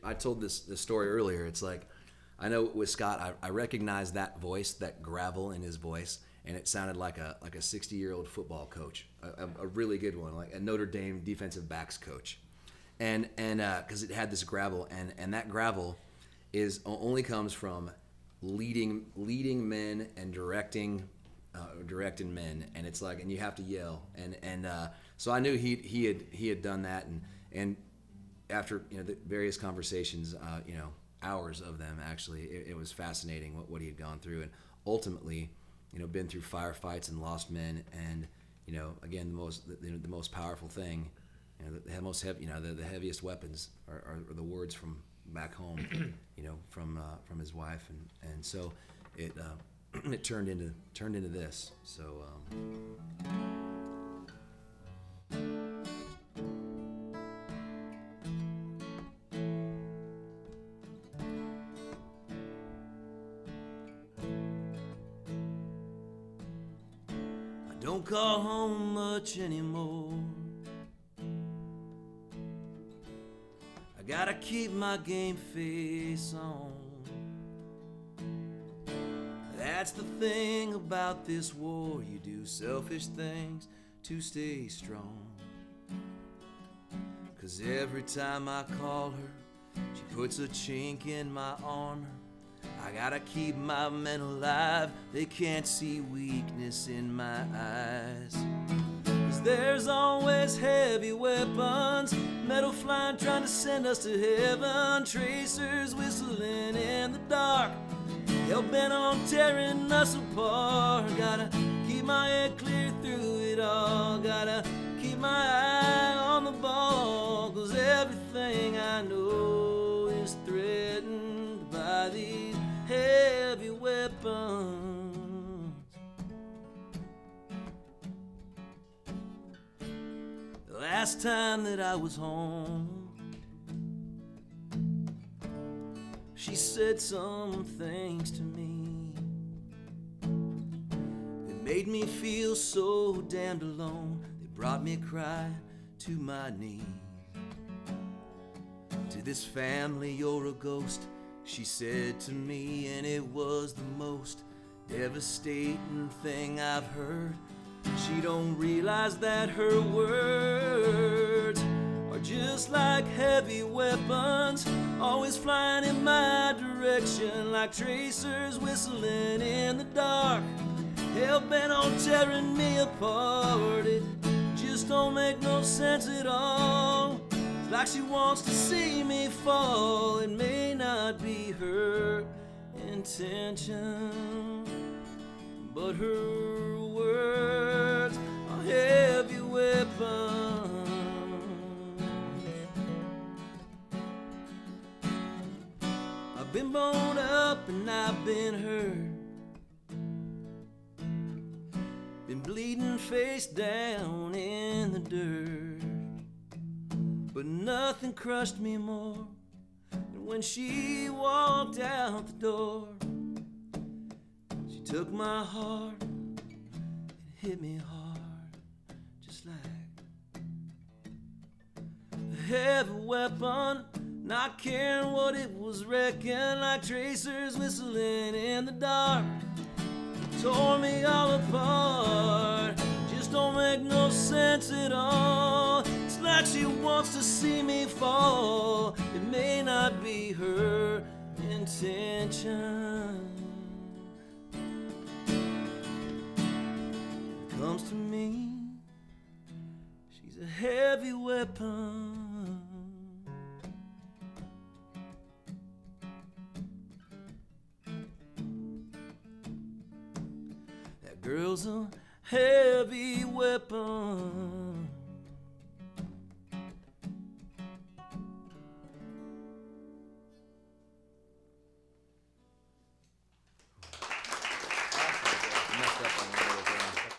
I told this story earlier. It's like, I know with Scott, I recognized that voice, that gravel in his voice, and it sounded like a 60-year-old football coach, a really good one, like a Notre Dame defensive backs coach, and because it had this gravel, and that gravel is only comes from leading men and directing men, and it's like, and you have to yell, and so I knew he had done that, and after the various conversations, hours of them actually, it was fascinating what he had gone through, and ultimately, been through firefights and lost men, and again, the most powerful thing, the heaviest weapons are the words from back home, from his wife, and so it it turned into this. So. Don't call home much anymore. I gotta keep my game face on. That's the thing about this war. You do selfish things to stay strong. 'Cause every time I call her, she puts a chink in my armor. I gotta keep my men alive. They can't see weakness in my eyes. 'Cause there's always heavy weapons, metal flying trying to send us to heaven, tracers whistling in the dark, hell-bent on tearing us apart. Gotta keep my head clear through it all. Gotta keep my eye on the ball. 'Cause everything I know is threatened by these heavy weapons. The last time that I was home, she said some things to me that made me feel so damned alone. They brought me crying to my knees. To this family, you're a ghost, she said to me, and it was the most devastating thing I've heard. She don't realize that her words are just like heavy weapons, always flying in my direction like tracers whistling in the dark, hell-bent on tearing me apart. It just don't make no sense at all. It's like she wants to see me fall. It may not be her intention, but her words are heavy weapons. I've been blown up and I've been hurt, been bleeding face down in the dirt, but nothing crushed me more than when she walked out the door. She took my heart and hit me hard, just like a heavy weapon, not caring what it was wrecking, like tracers whistling in the dark. Tore me all apart, just don't make no sense at all. It's like she wants to see me fall. It may not be her intention. When it comes to me, she's a heavy weapon. That girl's a heavy weapon.